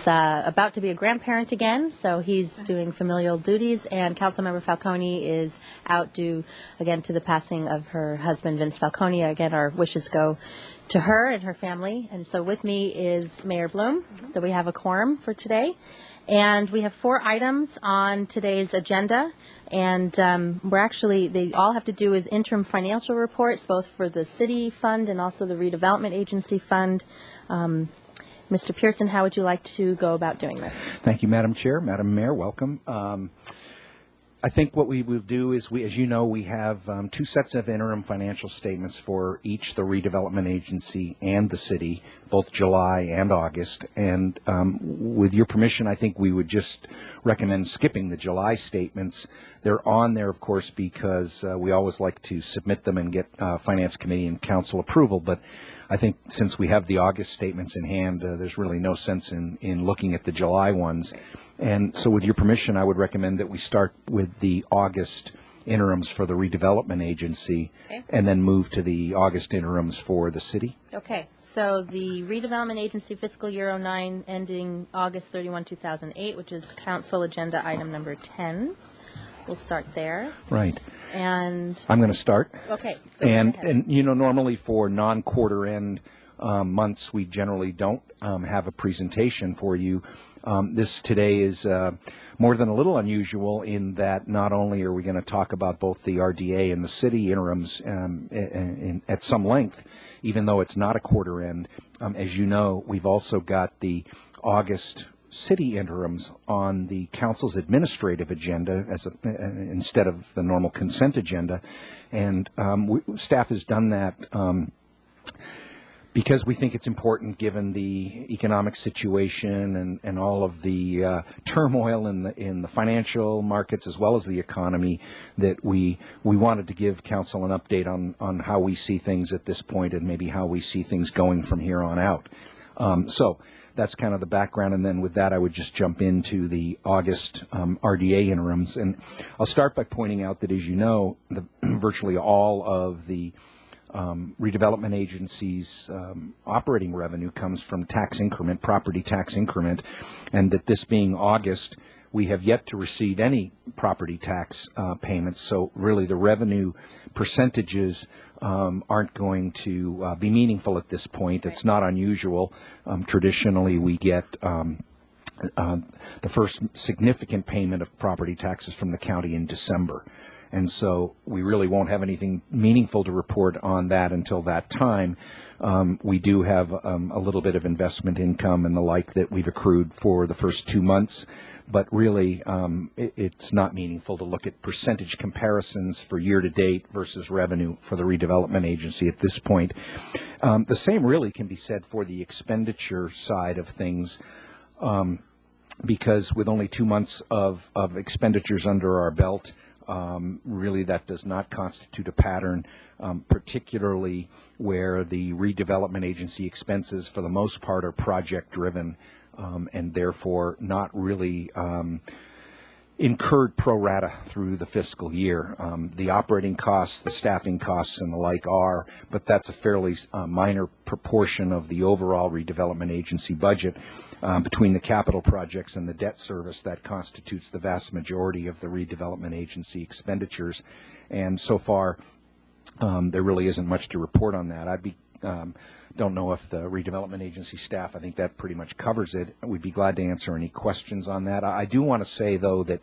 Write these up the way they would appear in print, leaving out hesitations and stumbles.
about to be a grandparent again, so he's doing familial duties, and Councilmember Falcone is out due, again, to the passing of her husband, Vince Falcone. Again, our wishes go to her and her family. And so with me is Mayor Bloom. So we have a quorum for today. And we have 4 items on today's agenda, and they all have to do with interim financial reports, both for the city fund and also the redevelopment agency fund. Mr. Pearson, how would you like to go about doing this? Thank you, Madam Chair. Madam Mayor, welcome. I think what we will do is, as you know, we have 2 sets of interim financial statements for each the redevelopment agency and the city, both July and August. And with your permission, I think we would just recommend skipping the July statements. They're on there, of course, because we always like to submit them and get Finance Committee and Council approval. But I think since we have the August statements in hand, there's really no sense in looking at the July ones. And so with your permission, I would recommend that we start with the August interims for the redevelopment agency, okay, and then move to the August interims for the city. Okay, so the redevelopment agency fiscal year 09 ending August 31, 2008, which is council agenda item number 10. We'll start there. Right. And I'm going to start. Okay. And you know, normally for non-quarter end months, we generally don't have a presentation for you. This today is more than a little unusual in that not only are we going to talk about both the RDA and the city interims at some length, even though it's not a quarter end. As you know, we've also got the August city interims on the council's administrative agenda instead of the normal consent agenda, and staff has done that because we think it's important, given the economic situation and all of the turmoil in the financial markets as well as the economy, that we wanted to give council an update on how we see things at this point and maybe how we see things going from here on out. So that's kind of the background, and then with that I would just jump into the August RDA interims. And I'll start by pointing out that, as you know, virtually all of the redevelopment agency's operating revenue comes from tax increment, property tax increment, and that this being August, we have yet to receive any property tax payments. So really the revenue percentages aren't going to be meaningful at this point. It's not unusual. Traditionally, we get the first significant payment of property taxes from the county in December. And so we really won't have anything meaningful to report on that until that time. We do have a little bit of investment income and the like that we've accrued for the first 2 months, but really it's not meaningful to look at percentage comparisons for year-to-date versus revenue for the redevelopment agency at this point. The same really can be said for the expenditure side of things, because with only 2 months of expenditures under our belt, really that does not constitute a pattern, particularly where the redevelopment agency expenses for the most part are project driven, and therefore not really incurred pro rata through the fiscal year. The operating costs, the staffing costs and the like are, but that's a fairly minor proportion of the overall redevelopment agency budget. Between the capital projects and the debt service, that constitutes the vast majority of the redevelopment agency expenditures. And so far, there really isn't much to report on that. Don't know if the redevelopment agency staff, I think that pretty much covers it. We'd be glad to answer any questions on that. I do want to say, though, that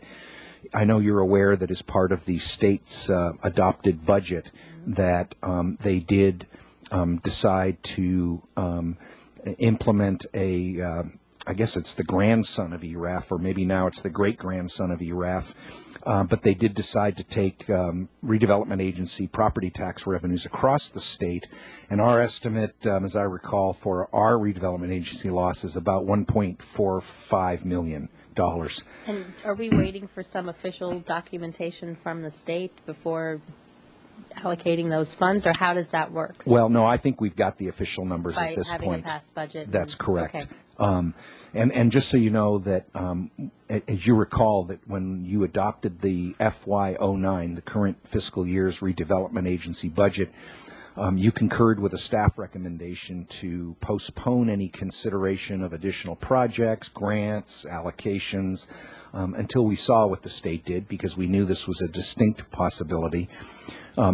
I know you're aware that as part of the state's adopted budget that they did decide to implement I guess it's the grandson of ERAF, or maybe now it's the great-grandson of ERAF, but they did decide to take redevelopment agency property tax revenues across the state, and our estimate, as I recall, for our redevelopment agency loss is about $1.45 million. And are we waiting for some official documentation from the state before allocating those funds, or how does that work? Well, no, I think we've got the official numbers by at this having point. A past budget. That's correct. Okay. And just so you know that, as you recall, that when you adopted the FY09, the current fiscal year's redevelopment agency budget, You concurred with a staff recommendation to postpone any consideration of additional projects, grants, allocations, until we saw what the state did, because we knew this was a distinct possibility.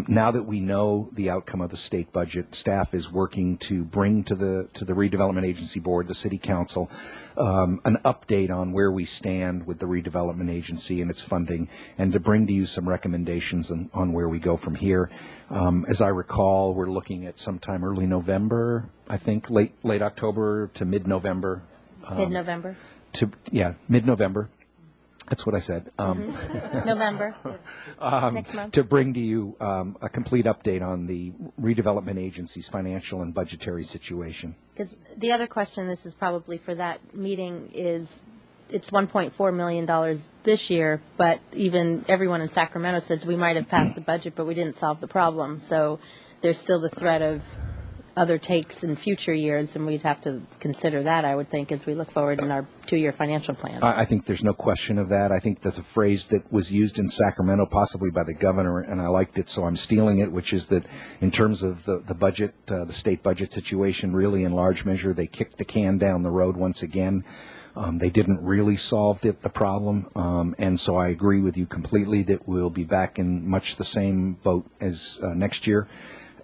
Now that we know the outcome of the state budget, staff is working to bring to the Redevelopment Agency Board, the City Council, an update on where we stand with the Redevelopment Agency and its funding, and to bring to you some recommendations on where we go from here. As I recall, we're looking at sometime early November, I think, late October to mid-November. Mid-November? Mid-November. That's what I said. November. Next month. To bring to you a complete update on the Redevelopment Agency's financial and budgetary situation. Because the other question, this is probably for that meeting, is it's $1.4 million this year, but even everyone in Sacramento says we might have passed the budget, but we didn't solve the problem. So there's still the threat of other takes in future years, and we'd have to consider that, I would think, as we look forward in our 2-year financial plan. I think there's no question of that. I think that the phrase that was used in Sacramento, possibly by the governor, and I liked it, so I'm stealing it, which is that in terms of the budget, the state budget situation, really in large measure, they kicked the can down the road once again. They didn't really solve the problem, and so I agree with you completely that we'll be back in much the same boat as next year.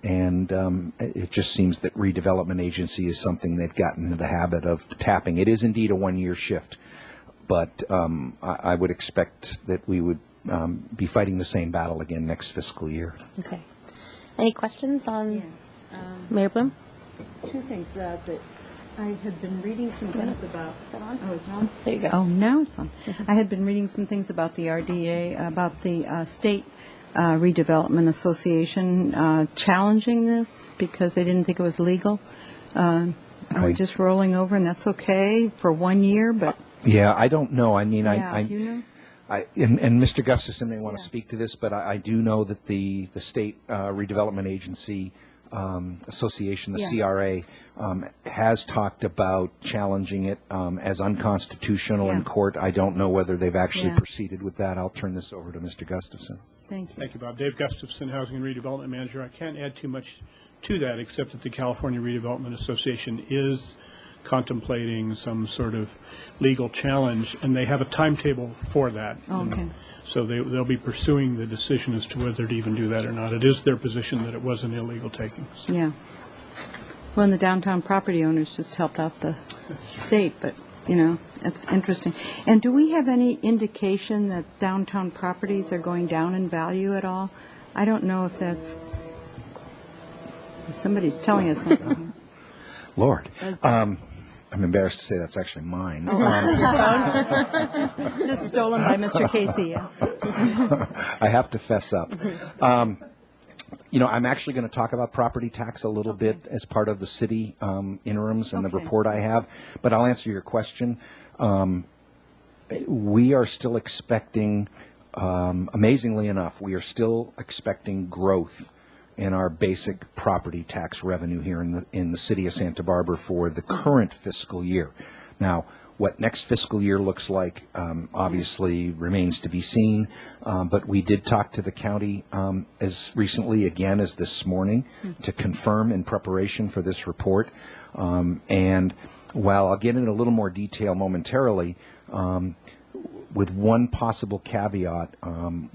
And it just seems that Redevelopment Agency is something they've gotten into the habit of tapping. It is indeed a 1-year shift, but I would expect that we would be fighting the same battle again next fiscal year. Okay. Any questions on Mayor Bloom? Two things that I had been reading some things about. Oh, it's on? There you go. Oh, now it's on. I had been reading some things about the RDA, about the state Redevelopment Association challenging this because they didn't think it was legal. Are we just rolling over, and that's okay for 1 year? But yeah, I don't know. I mean, do you know? And Mr. Gustafson may want to speak to this, but I do know that the state redevelopment agency association, the CRA, has talked about challenging it as unconstitutional in court. I don't know whether they've actually proceeded with that. I'll turn this over to Mr. Gustafson. Thank you. Thank you, Bob. Dave Gustafson, Housing and Redevelopment Manager. I can't add too much to that except that the California Redevelopment Association is contemplating some sort of legal challenge, and they have a timetable for that. Okay. So they'll be pursuing the decision as to whether to even do that or not. It is their position that it was an illegal taking. Yeah. Well, and the downtown property owners just helped out the state, but, you know, that's interesting. And do we have any indication that downtown properties are going down in value at all? I don't know if that's... Somebody's telling us something. Lord. I'm embarrassed to say that's actually mine. Just stolen by Mr. Casey, yeah. I have to fess up. You know, I'm actually going to talk about property tax a little bit as part of the city interims and the report I have, but I'll answer your question. We are still expecting, amazingly enough, we are still expecting growth in our basic property tax revenue here in the city of Santa Barbara for the current fiscal year. Now, what next fiscal year looks like obviously remains to be seen, but we did talk to the county as recently again as this morning to confirm in preparation for this report. And while I'll get into a little more detail momentarily, with one possible caveat,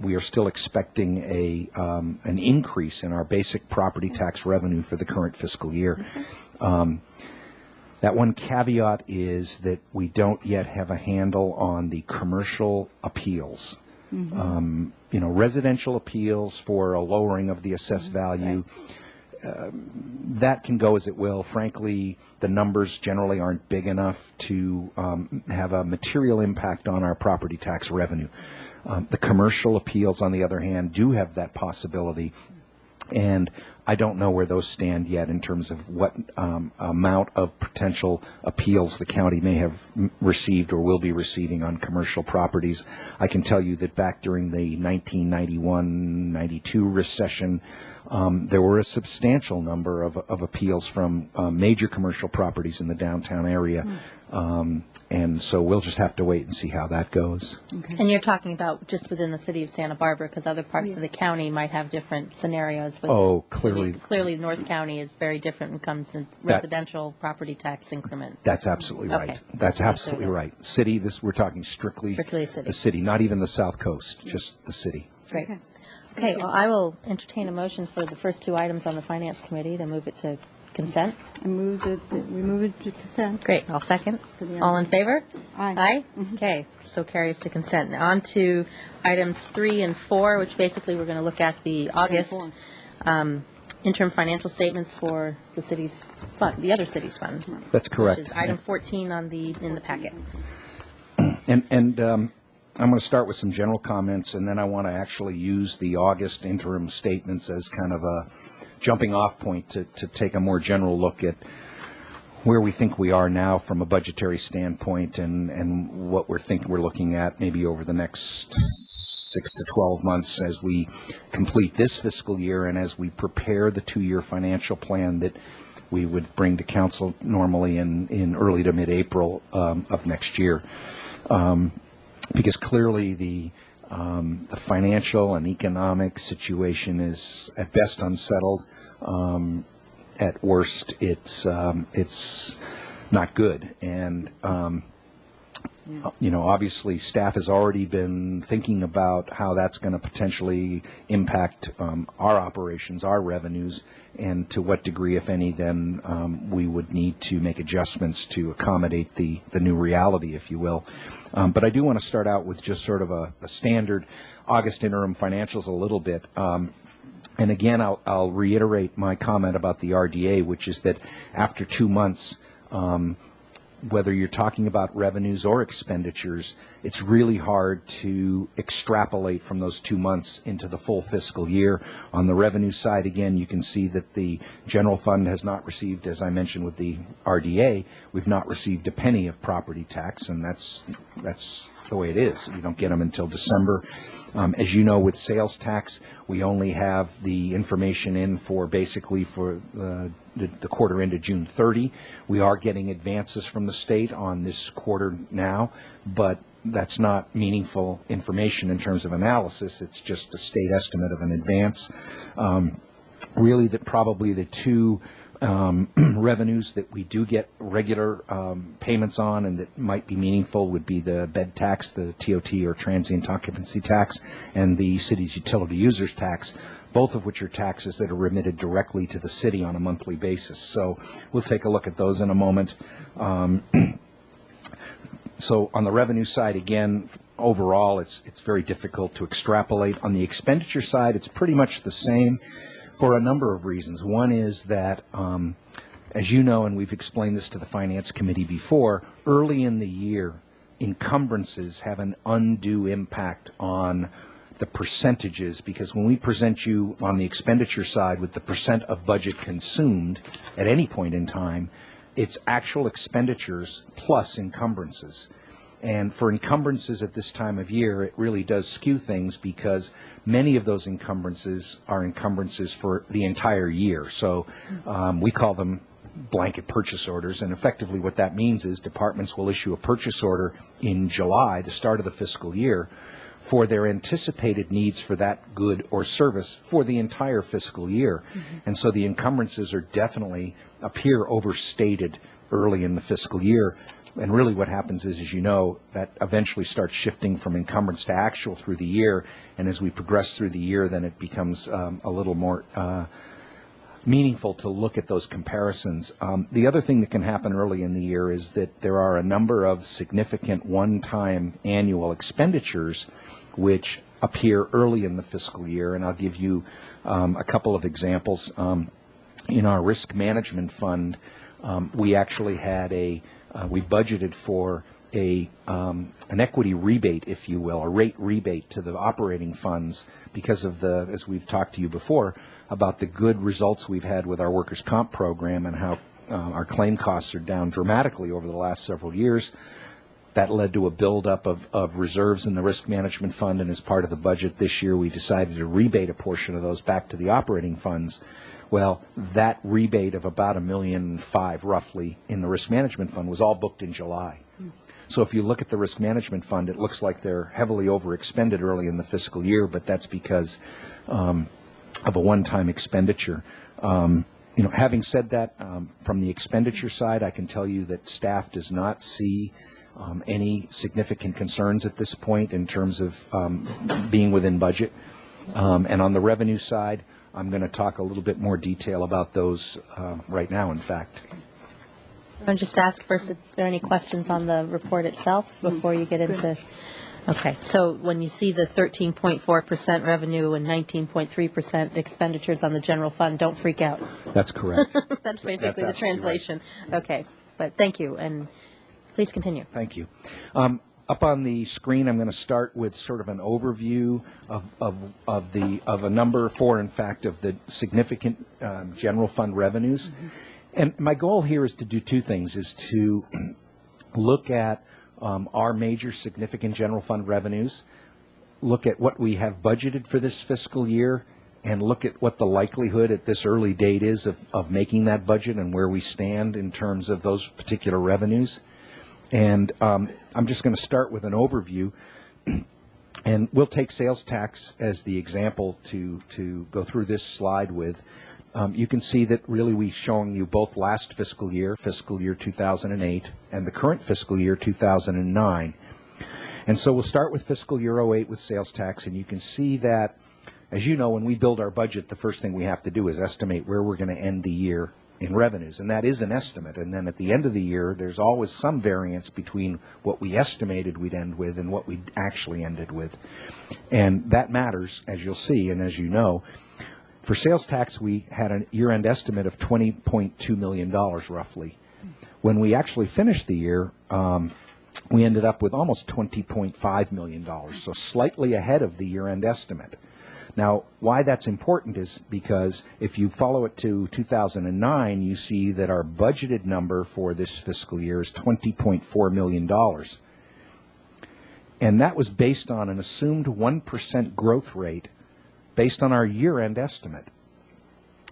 we are still expecting an increase in our basic property tax revenue for the current fiscal year. That one caveat is that we don't yet have a handle on the commercial appeals. You know, residential appeals for a lowering of the assessed value, that can go as it will. Frankly, the numbers generally aren't big enough to have a material impact on our property tax revenue. The commercial appeals, on the other hand, do have that possibility, and I don't know where those stand yet in terms of what amount of potential appeals the county may have received or will be receiving on commercial properties. I can tell you that back during the 1991-92 recession, there were a substantial number of appeals from major commercial properties in the downtown area. And so we'll just have to wait and see how that goes. Okay. And you're talking about just within the city of Santa Barbara, because other parts of the county might have different scenarios with clearly. clearly North County is very different when it comes to residential property tax increment. That's absolutely right. Okay. That's Just absolutely so that- right. City, we're talking strictly City. the city, not even the South Coast, just the city. Great. Okay, well, I will entertain a motion for the first two items on the Finance Committee to move it to consent. I move that we move it to consent. Great, I'll second. the All in favor? Aye. Aye? Okay, so carries to consent. Now on to items 3 and 4, which basically we're going to look at the August interim financial statements for the city's fund, the other city's fund. That's correct. Which is item 14 in the packet. And I'm going to start with some general comments, and then I want to actually use the August interim statements as kind of a jumping off point to take a more general look at where we think we are now from a budgetary standpoint and what we're looking at maybe over the next 6 to 12 months as we complete this fiscal year and as we prepare the 2-year financial plan that we would bring to council normally in early to mid-April of next year. Because clearly the financial and economic situation is at best unsettled. At worst, it's not good. And obviously, staff has already been thinking about how that's going to potentially impact our operations, our revenues, and to what degree, if any, then we would need to make adjustments to accommodate the new reality, if you will. But I do want to start out with just sort of a standard August interim financials a little bit. And again, I'll reiterate my comment about the RDA, which is that after 2 months, whether you're talking about revenues or expenditures, it's really hard to extrapolate from those 2 months into the full fiscal year. On the revenue side, again, you can see that the general fund has not received, as I mentioned with the RDA, we've not received a penny of property tax, and that's the way it is. You don't get them until December. As you know, with sales tax, we only have the information in for basically for the quarter ended June 30. We are getting advances from the state on this quarter now, but that's not meaningful information in terms of analysis. It's just a state estimate of an advance. Really, that probably the two revenues that we do get regular payments on and that might be meaningful would be the bed tax, the TOT or transient occupancy tax, and the city's utility users tax, both of which are taxes that are remitted directly to the city on a monthly basis. So we'll take a look at those in a moment. So on the revenue side, again, overall, it's very difficult to extrapolate. On the expenditure side, it's pretty much the same for a number of reasons. One is that, as you know, and we've explained this to the Finance Committee before, early in the year, encumbrances have an undue impact on the percentages, because when we present you on the expenditure side with the percent of budget consumed at any point in time, it's actual expenditures plus encumbrances. And for encumbrances at this time of year, it really does skew things because many of those encumbrances are encumbrances for the entire year. So we call them blanket purchase orders, and effectively what that means is departments will issue a purchase order in July, the start of the fiscal year, for their anticipated needs for that good or service for the entire fiscal year. And so the encumbrances are definitely appear overstated early in the fiscal year. And really what happens is, as you know, that eventually starts shifting from encumbrance to actual through the year. And as we progress through the year, then it becomes a little more meaningful to look at those comparisons. The other thing that can happen early in the year is that there are a number of significant one-time annual expenditures which appear early in the fiscal year. And I'll give you a couple of examples. In our risk management fund, we actually had we budgeted for an equity rebate, if you will, a rate rebate to the operating funds because of as we've talked to you before, about the good results we've had with our workers' comp program and how our claim costs are down dramatically over the last several years. That led to a buildup of reserves in the risk management fund, and as part of the budget this year, we decided to rebate a portion of those back to the operating funds. Well, that rebate of about $1.5 million roughly in the risk management fund was all booked in July. So if you look at the risk management fund, it looks like they're heavily overexpended early in the fiscal year, but that's because of a one-time expenditure. Having said that, from the expenditure side, I can tell you that staff does not see any significant concerns at this point in terms of being within budget. And on the revenue side, I'm going to talk a little bit more detail about those right now, in fact. I'll just ask first if there are any questions on the report itself before you get into. Okay, so when you see the 13.4% revenue and 19.3% expenditures on the general fund, don't freak out. That's correct. That's basically the absolutely translation. Right. Okay, but thank you, and please continue. Thank you. Up on the screen, I'm going to start with sort of an overview of a number four, in fact, of the significant general fund revenues. Mm-hmm. And my goal here is to do two things, is to look at our major significant general fund revenues, look at what we have budgeted for this fiscal year, and look at what the likelihood at this early date is of making that budget and where we stand in terms of those particular revenues. And I'm just going to start with an overview, and we'll take sales tax as the example to go through this slide with. You can see that really we're showing you both last fiscal year 2008, and the current fiscal year 2009. And so we'll start with fiscal year 08 with sales tax, and you can see that, as you know, when we build our budget, the first thing we have to do is estimate where we're going to end the year in revenues, and that is an estimate. And then at the end of the year, there's always some variance between what we estimated we'd end with and what we actually ended with. And that matters, as you'll see, and as you know. For sales tax, we had a year-end estimate of $20.2 million, roughly. When we actually finished the year, we ended up with almost $20.5 million, so slightly ahead of the year-end estimate. Now, why that's important is because if you follow it to 2009, you see that our budgeted number for this fiscal year is $20.4 million. And that was based on an assumed 1% growth rate based on our year-end estimate.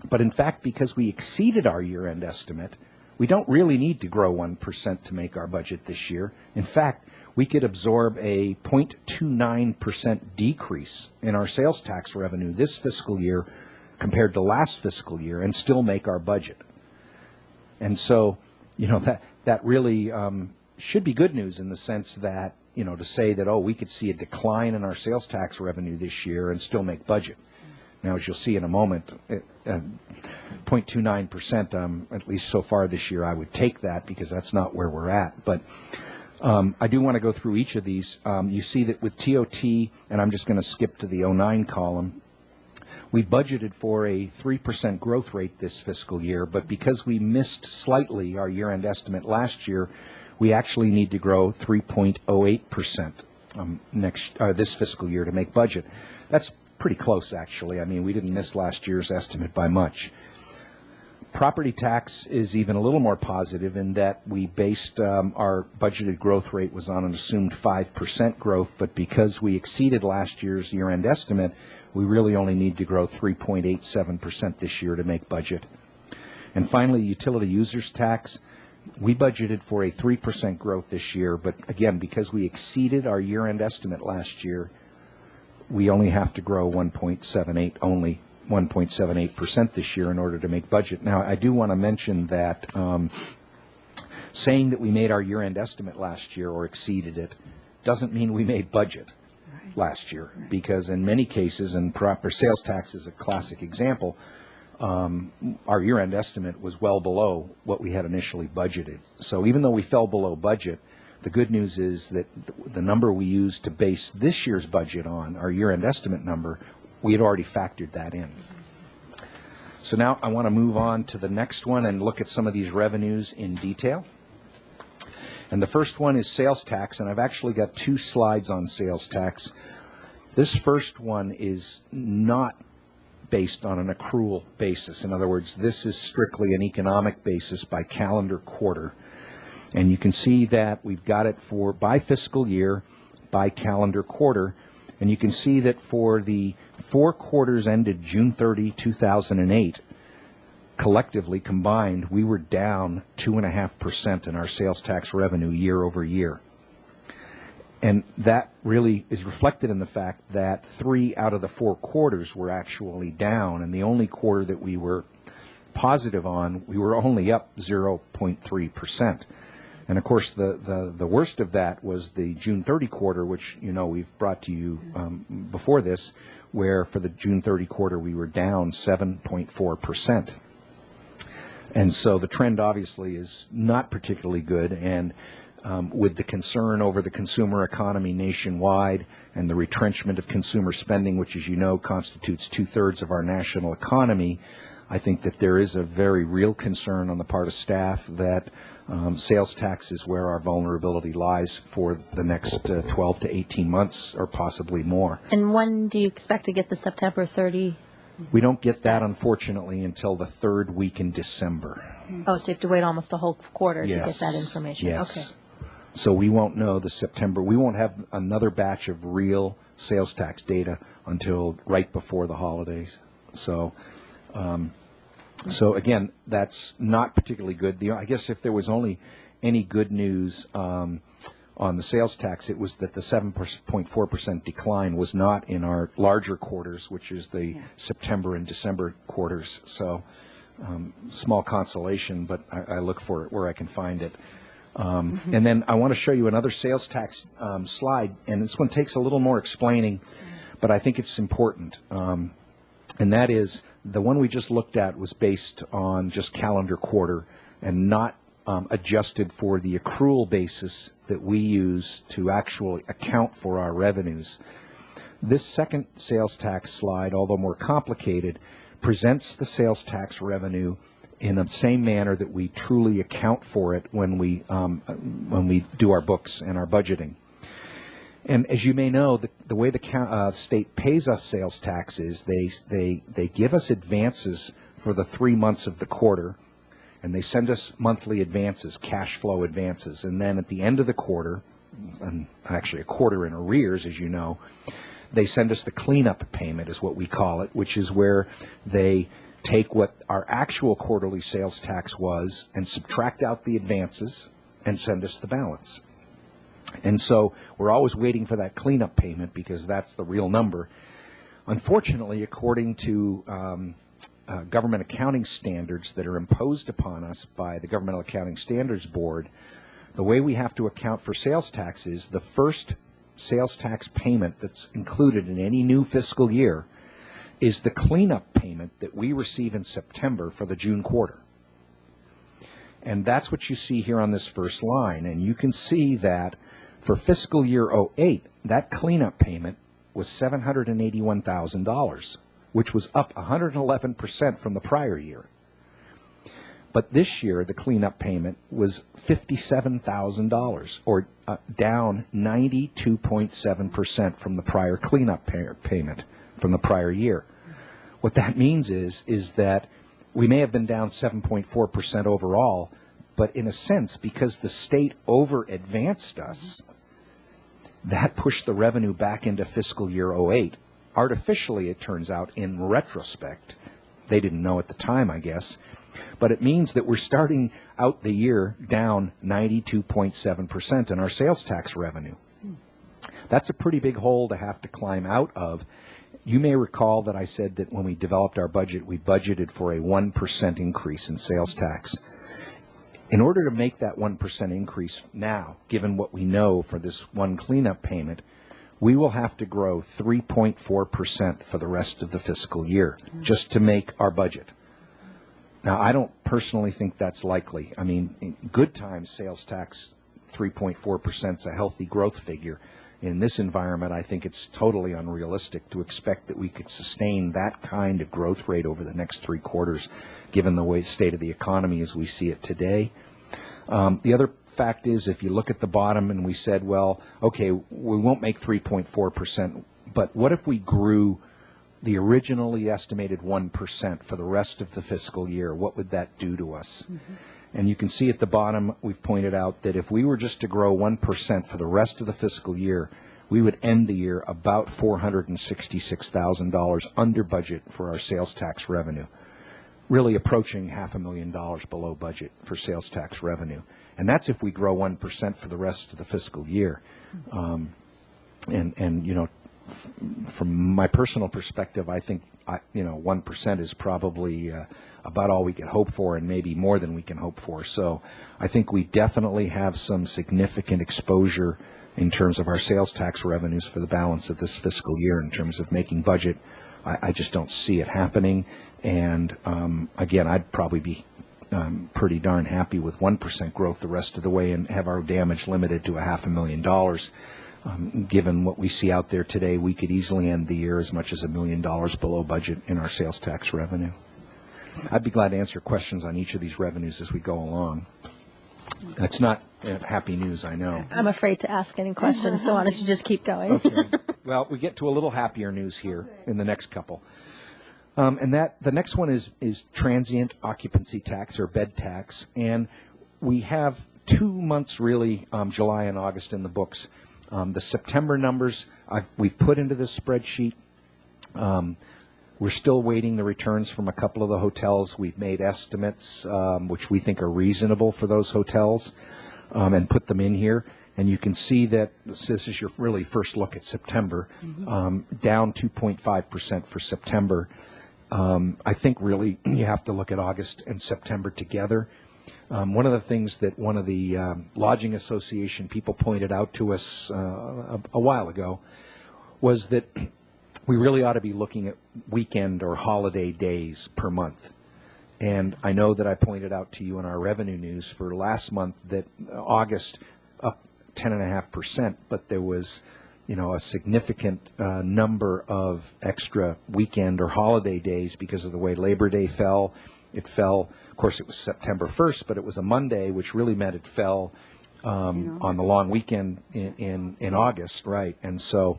But in fact, because we exceeded our year-end estimate, we don't really need to grow 1% to make our budget this year. In fact, we could absorb a 0.29% decrease in our sales tax revenue this fiscal year compared to last fiscal year and still make our budget. And so, that really should be good news in the sense that, to say that, we could see a decline in our sales tax revenue this year and still make budget. Now, as you'll see in a moment, 0.29%, at least so far this year, I would take that because that's not where we're at. But I do want to go through each of these. You see that with TOT, and I'm just going to skip to the 09 column, we budgeted for a 3% growth rate this fiscal year, but because we missed slightly our year-end estimate last year, we actually need to grow 3.08% this fiscal year to make budget. That's pretty close, actually. I mean, we didn't miss last year's estimate by much. Property tax is even a little more positive in that we based our budgeted growth rate was on an assumed 5% growth, but because we exceeded last year's year-end estimate, we really only need to grow 3.87% this year to make budget. And finally, utility users tax. We budgeted for a 3% growth this year, but again, because we exceeded our year-end estimate last year, we only have to grow 1.78% this year in order to make budget. Now, I do want to mention that saying that we made our year-end estimate last year or exceeded it doesn't mean we made budget last year, because in many cases, and proper sales tax is a classic example, our year-end estimate was well below what we had initially budgeted. So even though we fell below budget, the good news is that the number we used to base this year's budget on, our year-end estimate number, we had already factored that in. So now I want to move on to the next one and look at some of these revenues in detail. And the first one is sales tax, and I've actually got two slides on sales tax. This first one is not based on an accrual basis. In other words, this is strictly an economic basis by calendar quarter. And you can see that we've got it for by fiscal year, by calendar quarter. And you can see that for the 4 quarters ended June 30, 2008, collectively combined, we were down 2.5% in our sales tax revenue year over year. And that really is reflected in the fact that 3 out of the 4 quarters were actually down, and the only quarter that we were positive on, we were only up 0.3%. And of course, the worst of that was the June 30 quarter, which we've brought to you before this, where for the June 30 quarter we were down 7.4%. And so the trend obviously is not particularly good, and with the concern over the consumer economy nationwide and the retrenchment of consumer spending, which, as you know, constitutes 2/3 of our national economy, I think that there is a very real concern on the part of staff that sales tax is where our vulnerability lies for the next 12 to 18 months or possibly more. And when do you expect to get the September 30? We don't get that, unfortunately, until the 3rd week in December. Oh, so you have to wait almost a whole quarter Yes. to get that information. Yes. Okay. So we won't know the September. We won't have another batch of real sales tax data until right before the holidays. So, again, that's not particularly good. I guess if there was only any good news on the sales tax, it was that the 7.4% decline was not in our larger quarters, which is the September and December quarters. So, small consolation, but I look for it where I can find it. And then I want to show you another sales tax slide, and this one takes a little more explaining, but I think it's important. And that is the one we just looked at was based on just calendar quarter and not adjusted for the accrual basis that we use to actually account for our revenues. This second sales tax slide, although more complicated, presents the sales tax revenue in the same manner that we truly account for it when we do our books and our budgeting. And as you may know, the way the state pays us sales tax is they give us advances for the 3 months of the quarter, and they send us monthly advances, cash flow advances. And then at the end of the quarter, and actually a quarter in arrears, as you know, they send us the cleanup payment, is what we call it, which is where they take what our actual quarterly sales tax was and subtract out the advances and send us the balance. And so we're always waiting for that cleanup payment because that's the real number. Unfortunately, according to government accounting standards that are imposed upon us by the Governmental Accounting Standards Board, the way we have to account for sales tax is the first sales tax payment that's included in any new fiscal year is the cleanup payment that we receive in September for the June quarter. And that's what you see here on this first line. And you can see that for fiscal year 08, that cleanup payment was $781,000, which was up 111% from the prior year. But this year, the cleanup payment was $57,000, or down 92.7% from the prior cleanup payment from the prior year. What that means is that we may have been down 7.4% overall, but in a sense, because the state over-advanced us, that pushed the revenue back into fiscal year 08. Artificially, it turns out, in retrospect, they didn't know at the time, I guess, but it means that we're starting out the year down 92.7% in our sales tax revenue. That's a pretty big hole to have to climb out of. You may recall that I said that when we developed our budget, we budgeted for a 1% increase in sales tax. In order to make that 1% increase now, given what we know for this one cleanup payment, we will have to grow 3.4% for the rest of the fiscal year just to make our budget. Now, I don't personally think that's likely. I mean, in good times, sales tax 3.4% is a healthy growth figure. In this environment, I think it's totally unrealistic to expect that we could sustain that kind of growth rate over the next 3 quarters, given the state of the economy as we see it today. The other fact is, if you look at the bottom and we said, well, okay, we won't make 3.4%, but what if we grew the originally estimated 1% for the rest of the fiscal year? What would that do to us? Mm-hmm. And you can see at the bottom, we've pointed out that if we were just to grow 1% for the rest of the fiscal year, we would end the year about $466,000 under budget for our sales tax revenue, really approaching $500,000 below budget for sales tax revenue. and that's if we grow 1% for the rest of the fiscal year. And you know, from my personal perspective, I think 1% is probably about all we can hope for, and maybe more than we can hope for. So I think we definitely have some significant exposure in terms of our sales tax revenues for the balance of this fiscal year. In terms of making budget, I just don't see it happening. And again, I'd probably be pretty darn happy with 1% growth the rest of the way and have our damage limited to $500,000. Given what we see out there today, we could easily end the year as much as $1 million below budget in our sales tax revenue. I'd be glad to answer questions on each of these revenues as we go along. That's not happy news, I know. I'm afraid to ask any questions, so why don't you just keep going? Okay. Well, we get to a little happier news here in the next couple. And that the next one is transient occupancy tax, or bed tax. And we have 2 months really, July and August, in the books. The September numbers we've put into this spreadsheet. We're still waiting the returns from a couple of the hotels. We've made estimates which we think are reasonable for those hotels, and put them in here. And you can see that this is your really first look at September, down 2.5% for September. I think really you have to look at August and September together. One of the things that one of the lodging association people pointed out to us a while ago was that we really ought to be looking at weekend or holiday days per month. And I know that I pointed out to you in our revenue news for last month that August up 10.5%, but there was, a significant number of extra weekend or holiday days because of the way Labor Day fell. It fell, of course, it was September 1st, but it was a Monday, which really meant it fell on the long weekend in August, right? And so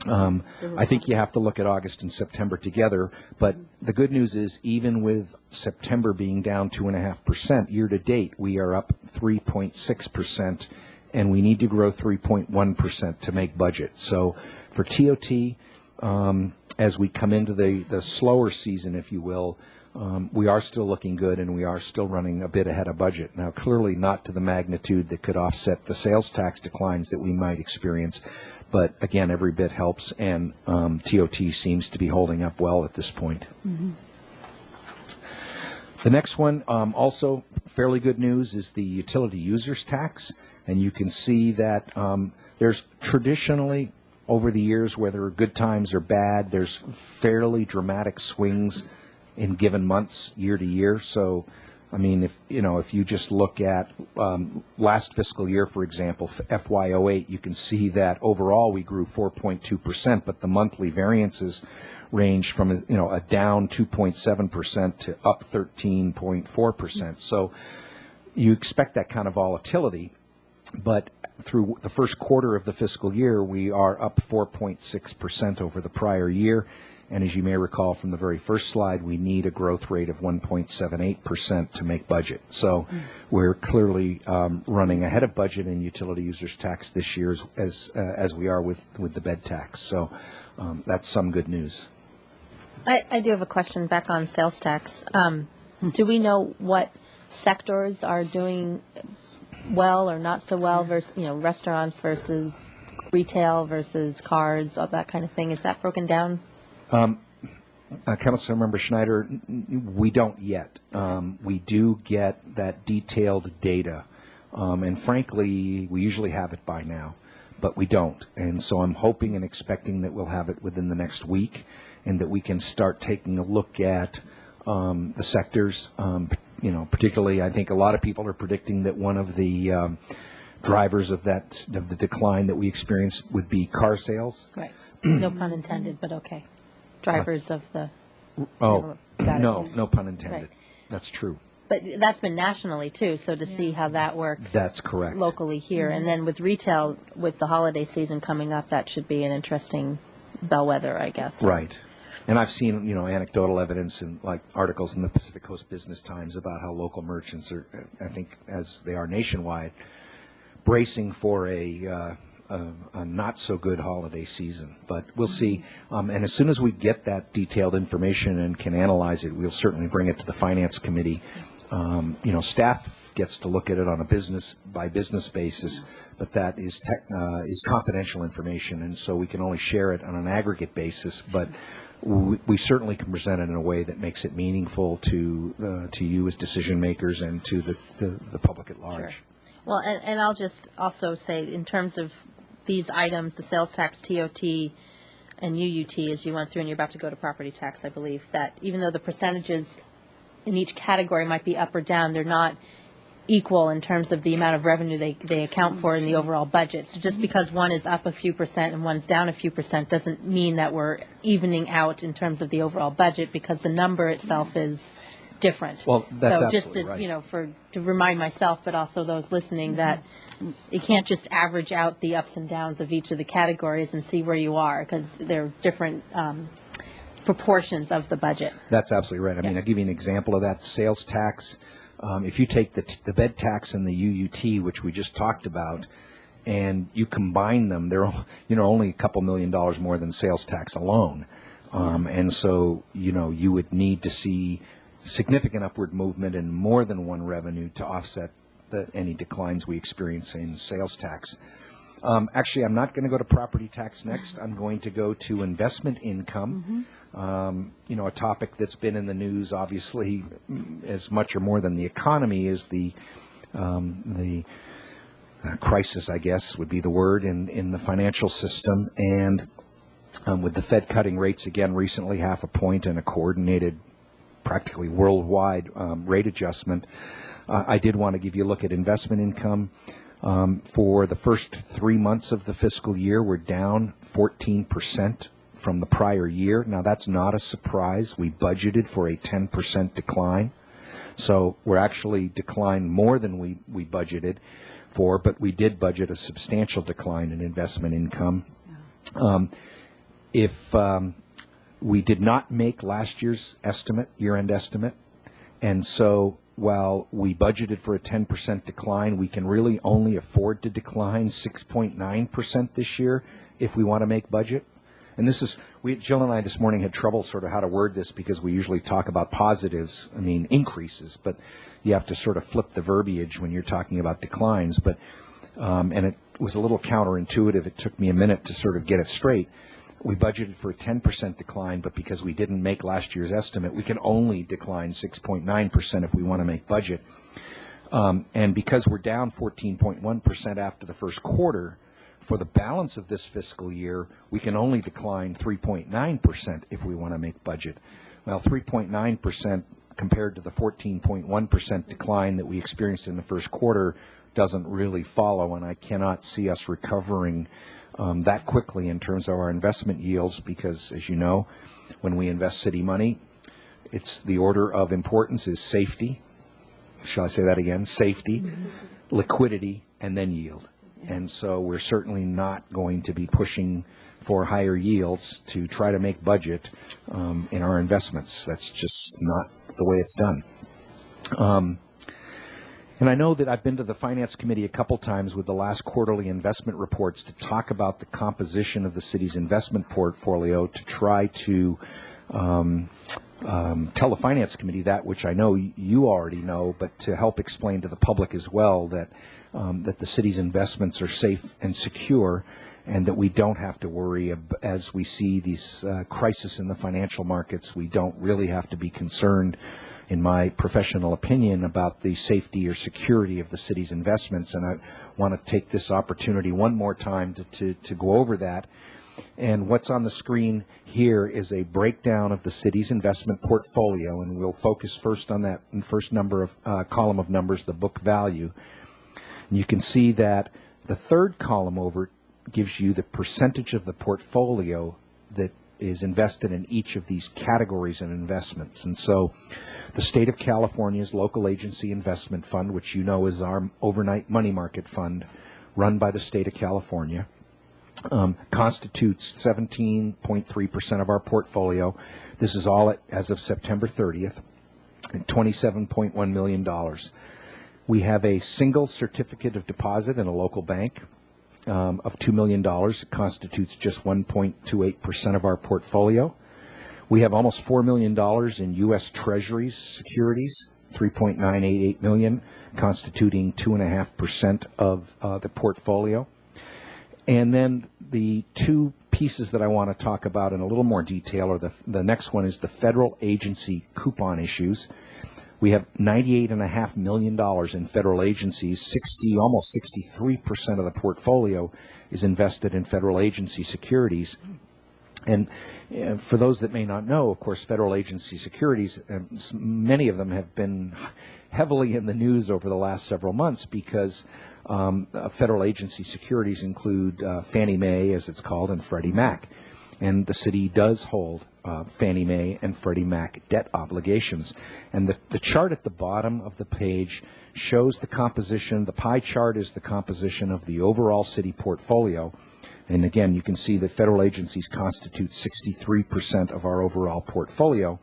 I think you have to look at August and September together. But the good news is, even with September being down 2.5%, year to date, we are up 3.6%, and we need to grow 3.1% to make budget. So for TOT, as we come into the slower season, if you will, we are still looking good, and we are still running a bit ahead of budget. Now, clearly not to the magnitude that could offset the sales tax declines that we might experience. But again, every bit helps, and TOT seems to be holding up well at this point. Mm-hmm. The next one, also fairly good news, is the utility users tax. And you can see that there's traditionally, over the years, whether good times or bad, there's fairly dramatic swings in given months, year to year. So, I mean, if you just look at last fiscal year, for example, FY08, you can see that overall we grew 4.2%, but the monthly variances ranged from a down 2.7% to up 13.4%. So you expect that kind of volatility, but through the first quarter of the fiscal year, we are up 4.6% over the prior year. And as you may recall from the very first slide, we need a growth rate of 1.78% to make budget. So we're clearly running ahead of budget in utility users tax this year as we are with the bed tax. So that's some good news. I do have a question back on sales tax. Do we know what sectors are doing well or not so well versus, restaurants versus retail versus cars, all that kind of thing? Is that broken down? Councilmember Schneider, we don't yet. We do get that detailed data, and frankly, we usually have it by now, but we don't. And so I'm hoping and expecting that we'll have it within the next week, and that we can start taking a look at the sectors. Particularly, I think a lot of people are predicting that one of the drivers of the decline that we experienced would be car sales. Right. No pun intended, but okay. Drivers of the... Oh, no pun intended. Right. That's true. But that's been nationally, too, so to see how that works... That's correct. ...locally here. Mm-hmm. And then with retail, with the holiday season coming up, that should be an interesting bellwether, I guess. Right. And I've seen, anecdotal evidence in, articles in the Pacific Coast Business Times about how local merchants are, I think, as they are nationwide, bracing for a not-so-good holiday season. But we'll see. And as soon as we get that detailed information and can analyze it, we'll certainly bring it to the Finance Committee. Staff gets to look at it on a business by business basis, but that is confidential information, and so we can only share it on an aggregate basis. But we certainly can present it in a way that makes it meaningful to you as decision makers and to the public at large. Sure. Well, and I'll just also say, in terms of these items, the sales tax, TOT, and UUT, as you went through, and you're about to go to property tax, I believe, that even though the percentages in each category might be up or down, they're not equal in terms of the amount of revenue they account for in the overall budget. So just because one is up a few percent and one's down a few percent doesn't mean that we're evening out in terms of the overall budget, because the number itself is different. Well, that's so absolutely just as, right. you know, to remind myself, but also those listening, that you can't just average out the ups and downs of each of the categories and see where you are, because they're different proportions of the budget. That's absolutely right. I mean, I'll give you an example of that. Sales tax, if you take the bed tax and the UUT, which we just talked about, and you combine them, they're only a couple $1 million more than sales tax alone. And so, you would need to see significant upward movement in more than one revenue to offset any declines we experience in sales tax. Actually, I'm not going to go to property tax next. I'm going to go to investment income. A topic that's been in the news, obviously, as much or more than the economy, is the crisis, I guess, would be the word, in the financial system. And with the Fed cutting rates again recently, 0.5 point, and a coordinated, practically worldwide rate adjustment, I did want to give you a look at investment income. For the first 3 months of the fiscal year, we're down 14% from the prior year. Now, that's not a surprise. We budgeted for a 10% decline. So we're actually declined more than we budgeted for, but we did budget a substantial decline in investment income. If we did not make last year's estimate, year-end estimate, and so while we budgeted for a 10% decline, we can really only afford to decline 6.9% this year if we want to make budget. And this is, Jill and I this morning had trouble sort of how to word this, because we usually talk about positives, increases, but you have to sort of flip the verbiage when you're talking about declines. But and it was a little counterintuitive. It took me a minute to sort of get it straight. We budgeted for a 10% decline, but because we didn't make last year's estimate, we can only decline 6.9% if we want to make budget. And because we're down 14.1% after the first quarter, for the balance of this fiscal year, we can only decline 3.9% if we want to make budget. Well, 3.9% compared to the 14.1% decline that we experienced in the first quarter doesn't really follow, and I cannot see us recovering that quickly in terms of our investment yields, because, as you know, when we invest city money, it's the order of importance is safety. Shall I say that again? Safety, liquidity, and then yield. And so we're certainly not going to be pushing for higher yields to try to make budget in our investments. That's just not the way it's done. And I know that I've been to the Finance Committee a couple times with the last quarterly investment reports to talk about the composition of the city's investment portfolio, to try to tell the Finance Committee that which I know you already know, but to help explain to the public as well that the city's investments are safe and secure, and that we don't have to worry as we see these crisis in the financial markets. We don't really have to be concerned, in my professional opinion, about the safety or security of the city's investments. And I want to take this opportunity one more time to go over that. And what's on the screen here is a breakdown of the city's investment portfolio, and we'll focus first on that first column of numbers, the book value. And you can see that the third column over gives you the percentage of the portfolio that is invested in each of these categories of investments. And so the State of California's Local Agency Investment Fund, which you know is our overnight money market fund run by the State of California, constitutes 17.3% of our portfolio. This is all as of September 30th, and $27.1 million. We have a single certificate of deposit in a local bank of $2 million. It constitutes just 1.28% of our portfolio. We have almost $4 million in U.S. Treasuries securities $3.988 million, constituting 2.5% of the portfolio. And then the two pieces that I want to talk about in a little more detail are the next one is the federal agency coupon issues. We have $98.5 million in federal agencies. Almost 63% of the portfolio is invested in federal agency securities. And for those that may not know, of course, federal agency securities, many of them have been heavily in the news over the last several months because federal agency securities include Fannie Mae, as it's called, and Freddie Mac. And the city does hold Fannie Mae and Freddie Mac debt obligations. And the chart at the bottom of the page shows the composition. The pie chart is the composition of the overall city portfolio. And again, you can see that federal agencies constitute 63% of our overall portfolio.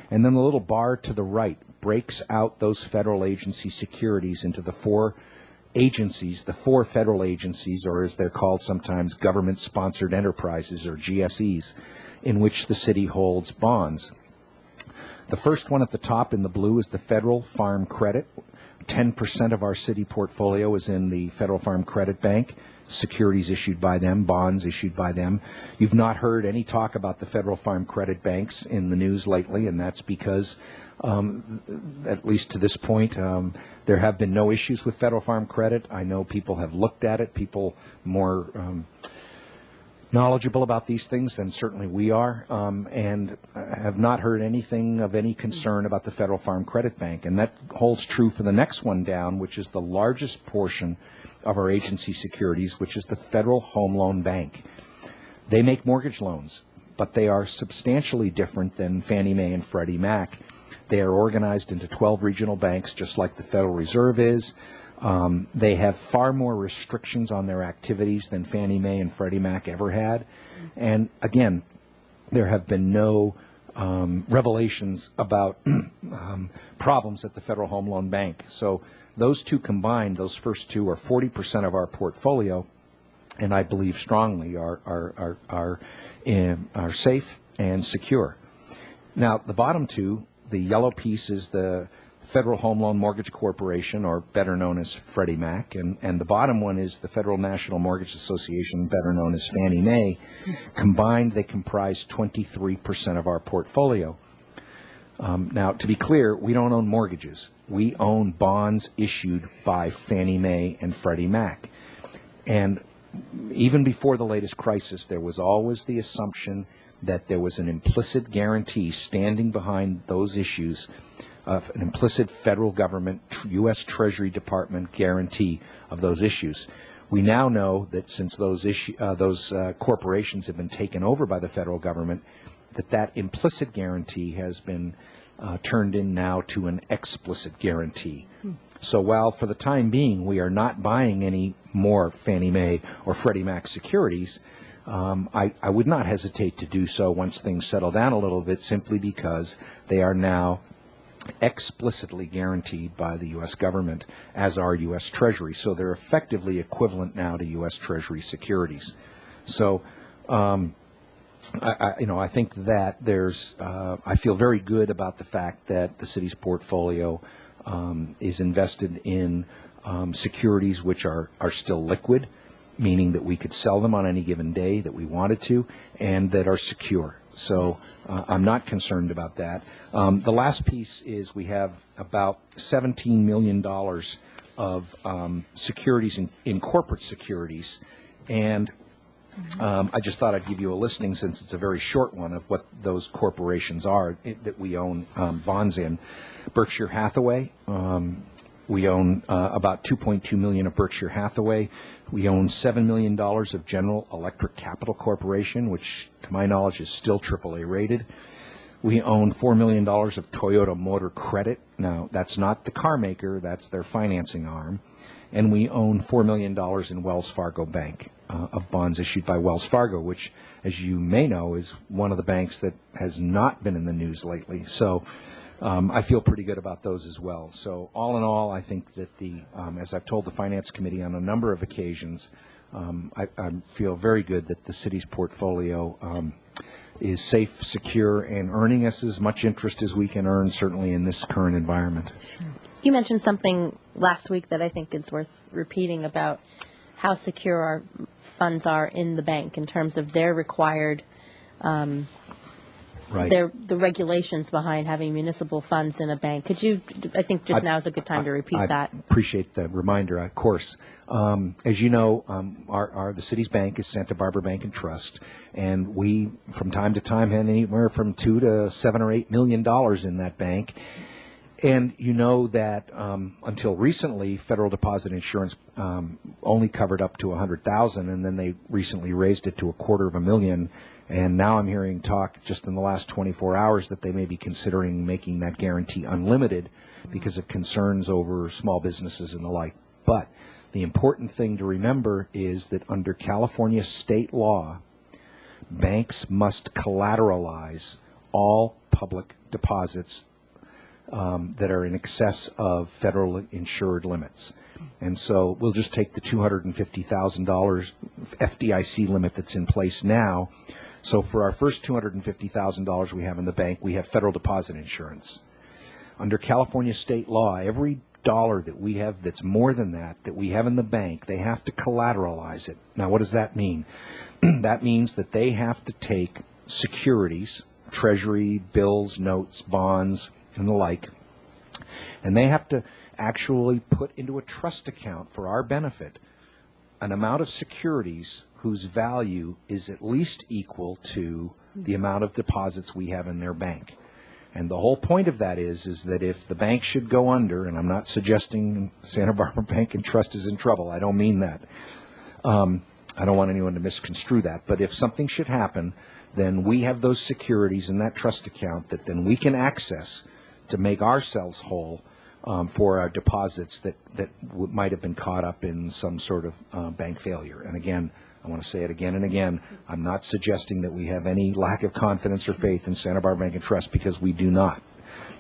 And then the little bar to the right breaks out those federal agency securities into the four agencies, the four federal agencies, or as they're called sometimes, government-sponsored enterprises, or GSEs, in which the city holds bonds. The first one at the top in the blue is the Federal Farm Credit. 10% of our city portfolio is in the Federal Farm Credit Bank, securities issued by them, bonds issued by them. You've not heard any talk about the Federal Farm Credit Banks in the news lately, and that's because, at least to this point, there have been no issues with Federal Farm Credit. I know people have looked at it, people more knowledgeable about these things than certainly we are, and have not heard anything of any concern about the Federal Farm Credit Bank. And that holds true for the next one down, which is the largest portion of our agency securities, which is the Federal Home Loan Bank. They make mortgage loans, but they are substantially different than Fannie Mae and Freddie Mac. They are organized into 12 regional banks, just like the Federal Reserve is. They have far more restrictions on their activities than Fannie Mae and Freddie Mac ever had. And again, there have been no revelations about problems at the Federal Home Loan Bank. So those two combined, those first two, are 40% of our portfolio, and I believe strongly are safe and secure. Now, the bottom two, the yellow piece is the Federal Home Loan Mortgage Corporation, or better known as Freddie Mac, and the bottom one is the Federal National Mortgage Association, better known as Fannie Mae. Combined, they comprise 23% of our portfolio. Now, to be clear, we don't own mortgages. We own bonds issued by Fannie Mae and Freddie Mac. And even before the latest crisis, there was always the assumption that there was an implicit guarantee standing behind those issues, an implicit federal government, U.S. Treasury Department guarantee of those issues. We now know that since those corporations have been taken over by the federal government, that implicit guarantee has been turned in now to an explicit guarantee. So while for the time being we are not buying any more Fannie Mae or Freddie Mac securities, I would not hesitate to do so once things settle down a little bit, simply because they are now explicitly guaranteed by the U.S. government, as are U.S. Treasury. So they're effectively equivalent now to U.S. Treasury securities. So I think that I feel very good about the fact that the city's portfolio is invested in securities which are still liquid, meaning that we could sell them on any given day that we wanted to, and that are secure. So I'm not concerned about that. The last piece is we have about $17 million of securities in corporate securities, and I just thought I'd give you a listing, since it's a very short one, of what those corporations are that we own bonds in. Berkshire Hathaway, we own about $2.2 million of Berkshire Hathaway. We own $7 million of General Electric Capital Corporation, which to my knowledge is still AAA rated. We own $4 million of Toyota Motor Credit. Now, that's not the car maker, that's their financing arm. And we own $4 million in Wells Fargo Bank, of bonds issued by Wells Fargo, which, as you may know, is one of the banks that has not been in the news lately. So I feel pretty good about those as well. So all in all, I think that as I've told the Finance Committee on a number of occasions, I feel very good that the city's portfolio is safe, secure, and earning us as much interest as we can earn, certainly in this current environment. You mentioned something last week that I think is worth repeating about how secure our funds are in the bank in terms of their required, Right. the regulations behind having municipal funds in a bank. Could you, I think just now is a good time to repeat that. I appreciate the reminder, of course. As you know, the city's bank is Santa Barbara Bank and Trust, and we, from time to time, had anywhere from $2 to $7 or $8 million in that bank. And you know that until recently, Federal Deposit Insurance only covered up to $100,000, and then they recently raised it to $250,000. And now I'm hearing talk just in the last 24 hours that they may be considering making that guarantee unlimited because of concerns over small businesses and the like. But the important thing to remember is that under California state law, banks must collateralize all public deposits that are in excess of federal insured limits. And so we'll just take the $250,000 FDIC limit that's in place now. So for our first $250,000 we have in the bank, we have federal deposit insurance. Under California state law, every dollar that we have that's more than that we have in the bank, they have to collateralize it. Now, what does that mean? That means that they have to take securities, treasury, bills, notes, bonds, and the like, and they have to actually put into a trust account for our benefit an amount of securities whose value is at least equal to the amount of deposits we have in their bank. And the whole point of that is that if the bank should go under, and I'm not suggesting Santa Barbara Bank and Trust is in trouble, I don't mean that. I don't want anyone to misconstrue that. But if something should happen, then we have those securities in that trust account that then we can access to make ourselves whole for our deposits that might have been caught up in some sort of bank failure. And again, I want to say it again and again, I'm not suggesting that we have any lack of confidence or faith in Santa Barbara Bank and Trust, because we do not.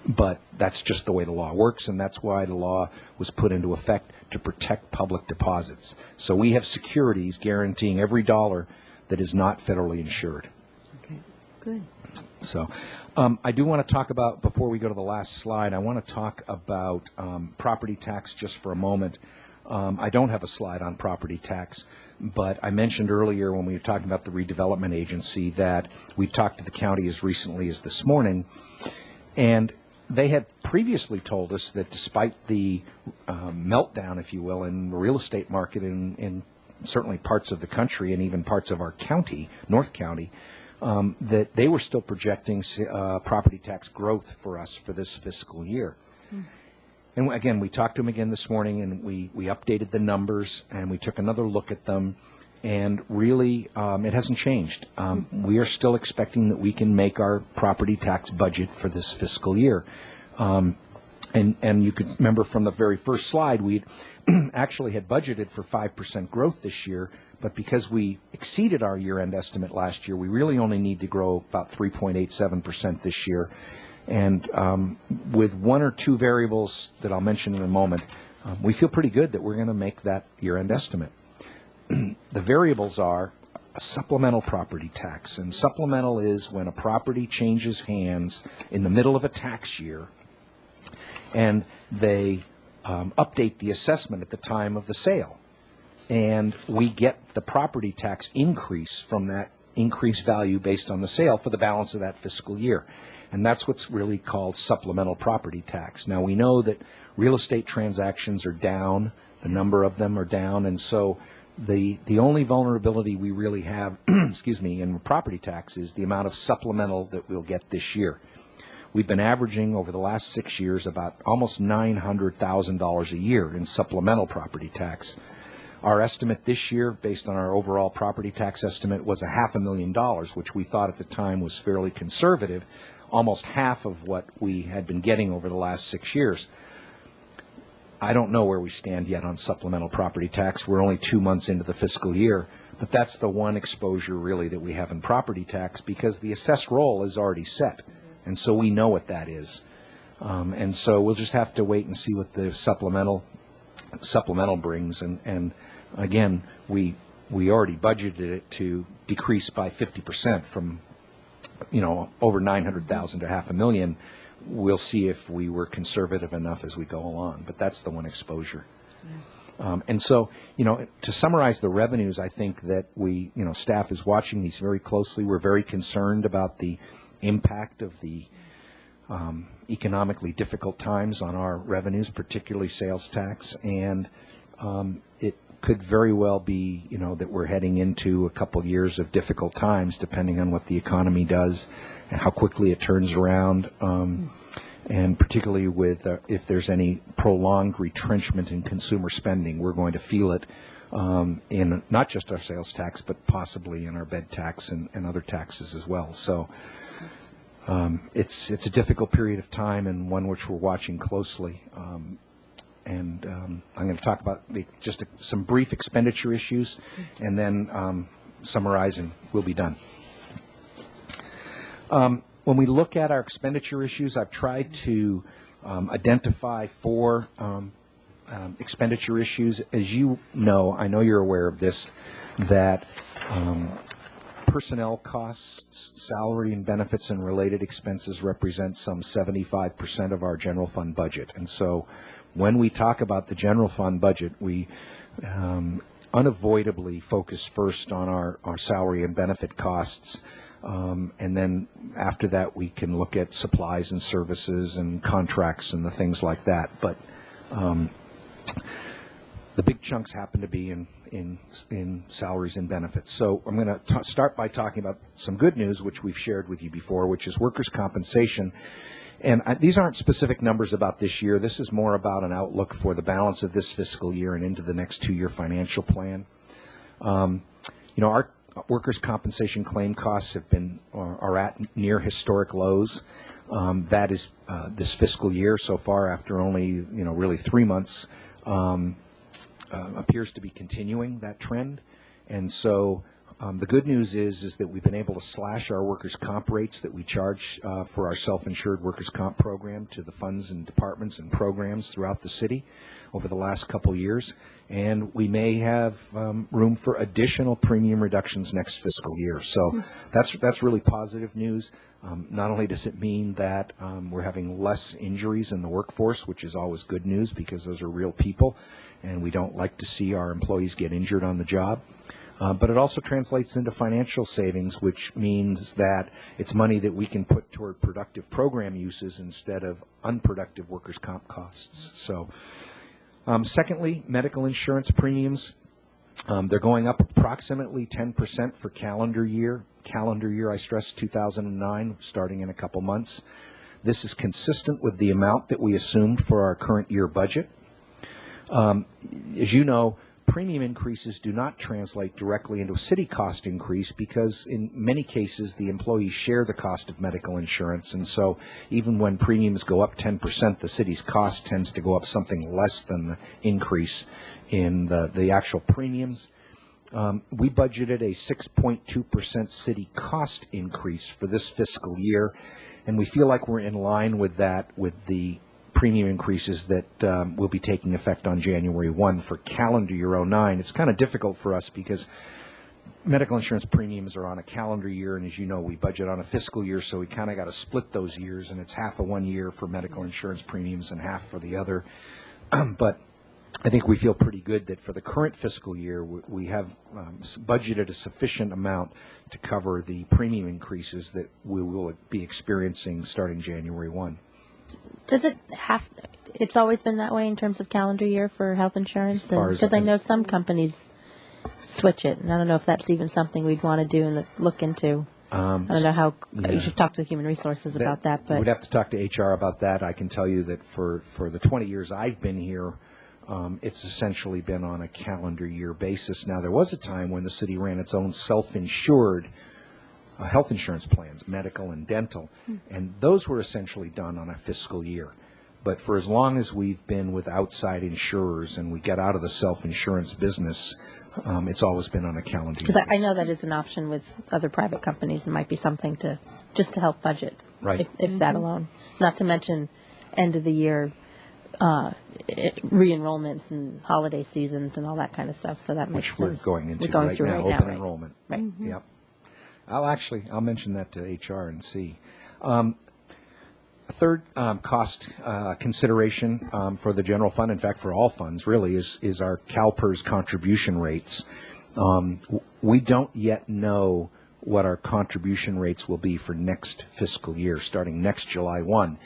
But that's just the way the law works, and that's why the law was put into effect to protect public deposits. So we have securities guaranteeing every dollar that is not federally insured. Okay, good. So I do want to talk about, before we go to the last slide, I want to talk about property tax just for a moment. I don't have a slide on property tax, but I mentioned earlier when we were talking about the redevelopment agency that we talked to the county as recently as this morning, and they had previously told us that despite the meltdown, if you will, in the real estate market in certainly parts of the country and even parts of our county, North County, that they were still projecting property tax growth for us for this fiscal year. And again, we talked to them again this morning, and we updated the numbers, and we took another look at them, and really it hasn't changed. We are still expecting that we can make our property tax budget for this fiscal year. And you could remember from the very first slide, we actually had budgeted for 5% growth this year, but because we exceeded our year-end estimate last year, we really only need to grow about 3.87% this year. And with one or two variables that I'll mention in a moment, we feel pretty good that we're going to make that year-end estimate. The variables are a supplemental property tax. And supplemental is when a property changes hands in the middle of a tax year, and they update the assessment at the time of the sale. And we get the property tax increase from that increased value based on the sale for the balance of that fiscal year. And that's what's really called supplemental property tax. Now, we know that real estate transactions are down, the number of them are down, and so the only vulnerability we really have, excuse me, in property tax is the amount of supplemental that we'll get this year. We've been averaging over the last 6 years about almost $900,000 a year in supplemental property tax. Our estimate this year, based on our overall property tax estimate, was $500,000, which we thought at the time was fairly conservative, almost half of what we had been getting over the last 6 years. I don't know where we stand yet on supplemental property tax. We're only 2 months into the fiscal year, but that's the one exposure really that we have in property tax, because the assessed roll is already set, and so we know what that is. And so we'll just have to wait and see what the supplemental brings. And again, we we already budgeted it to decrease by 50% from, over 900,000 to 500,000. We'll see if we were conservative enough as we go along, but that's the one exposure. And so, to summarize the revenues, I think that staff is watching these very closely. We're very concerned about the impact of the economically difficult times on our revenues, particularly sales tax, and it could very well be, that we're heading into a couple years of difficult times, depending on what the economy does and how quickly it turns around, and particularly with if there's any prolonged retrenchment in consumer spending, we're going to feel it in not just our sales tax, but possibly in our bed tax and other taxes as well. So it's a difficult period of time and one which we're watching closely. And I'm going to talk about just some brief expenditure issues and then summarize, and we'll be done. When we look at our expenditure issues, I've tried to identify 4 expenditure issues. As you know, I know you're aware of this, that personnel costs, salary and benefits and related expenses represent some 75% of our general fund budget. And so when we talk about the general fund budget, we unavoidably focus first on our salary and benefit costs. And then after that, we can look at supplies and services and contracts and the things like that. But the big chunks happen to be in salaries and benefits. So I'm going to start by talking about some good news, which we've shared with you before, which is workers' compensation. And these aren't specific numbers about this year. This is more about an outlook for the balance of this fiscal year and into the next 2-year financial plan. Our workers' compensation claim costs are at near historic lows. That is this fiscal year so far, after only really 3 months, appears to be continuing that trend. And so the good news is that we've been able to slash our workers' comp rates that we charge for our self-insured workers' comp program to the funds and departments and programs throughout the city over the last couple years. And we may have room for additional premium reductions next fiscal year. So that's really positive news. Not only does it mean that we're having less injuries in the workforce, which is always good news because those are real people, and we don't like to see our employees get injured on the job. But it also translates into financial savings, which means that it's money that we can put toward productive program uses instead of unproductive workers' comp costs. So, secondly, medical insurance premiums. They're going up approximately 10% for calendar year. Calendar year, I stress, 2009, starting in a couple months. This is consistent with the amount that we assumed for our current year budget. As you know, premium increases do not translate directly into a city cost increase because in many cases the employees share the cost of medical insurance, and so even when premiums go up 10%, the city's cost tends to go up something less than the increase in the actual premiums. We budgeted a 6.2% city cost increase for this fiscal year, and we feel like we're in line with that with the premium increases that will be taking effect on January 1 for calendar year 09. It's kind of difficult for us because medical insurance premiums are on a calendar year, and as you know, we budget on a fiscal year, so we kind of got to split those years, and it's half of 1 year for medical insurance premiums and half for the other. But I think we feel pretty good that for the current fiscal year, we have budgeted a sufficient amount to cover the premium increases that we will be experiencing starting January 1. Does it have? It's always been that way in terms of calendar year for health insurance, because I know some companies switch it, and I don't know if that's even something we'd want to do and look into. I don't know how. Yeah. You should talk to Human Resources about that. But we'd have to talk to HR about that. I can tell you that for the 20 years I've been here, it's essentially been on a calendar year basis. Now, there was a time when the city ran its own self-insured health insurance plans, medical and dental, and those were essentially done on a fiscal year. But for as long as we've been with outside insurers and we get out of the self-insurance business, it's always been on a calendar year. Because I know that is an option with other private companies. It might be something just to help budget, right? If that alone. Not to mention end of the year re-enrollments and holiday seasons and all that kind of stuff. So that makes Which we're sense. going into We're going right through now, right open right. enrollment. Right. Yep. I'll mention that to HR and see. A third cost consideration for the general fund, in fact, for all funds, really, is our CalPERS contribution rates. We don't yet know what our contribution rates will be for next fiscal year, starting next July 1.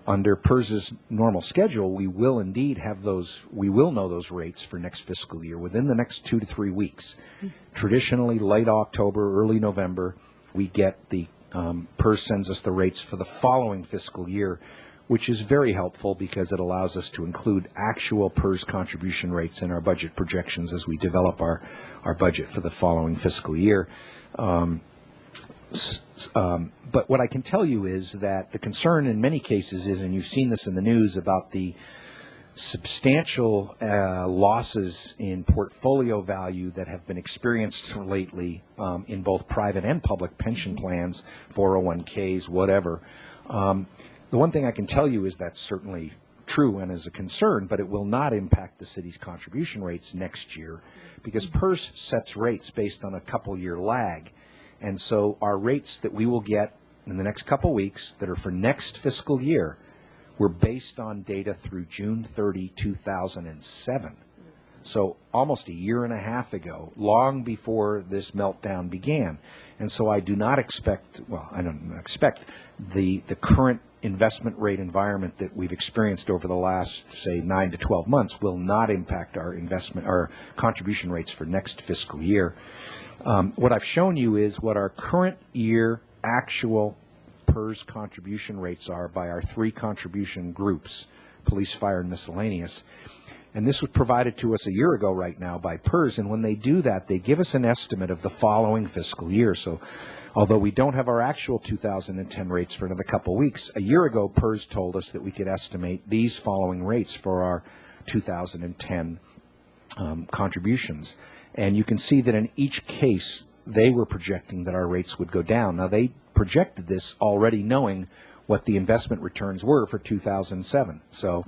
Under PERS's normal schedule, we will indeed have those, we will know those rates for next fiscal year within the next 2 to 3 weeks. Traditionally, late October, early November, we get the, PERS sends us the rates for the following fiscal year, which is very helpful because it allows us to include actual PERS contribution rates in our budget projections as we develop our budget for the following fiscal year. But what I can tell you is that the concern in many cases is, and you've seen this in the news, about the substantial losses in portfolio value that have been experienced lately in both private and public pension plans, 401ks, whatever. The one thing I can tell you is that's certainly true and is a concern, but it will not impact the city's contribution rates next year because PERS sets rates based on a couple-year lag. And so our rates that we will get in the next couple weeks that are for next fiscal year were based on data through June 30, 2007. So almost a year and a half ago, long before this meltdown began. And so I do not expect, well, I don't expect the current investment rate environment that we've experienced over the last, say, 9 to 12 months will not impact our investment, our contribution rates for next fiscal year. What I've shown you is what our current year actual PERS contribution rates are by our 3 contribution groups, police, fire, and miscellaneous. And this was provided to us a year ago right now by PERS, and when they do that, they give us an estimate of the following fiscal year. So although we don't have our actual 2010 rates for another couple weeks, a year ago PERS told us that we could estimate these following rates for our 2010 contributions. And you can see that in each case, they were projecting that our rates would go down. Now, they projected this already knowing what the investment returns were for 2007. So,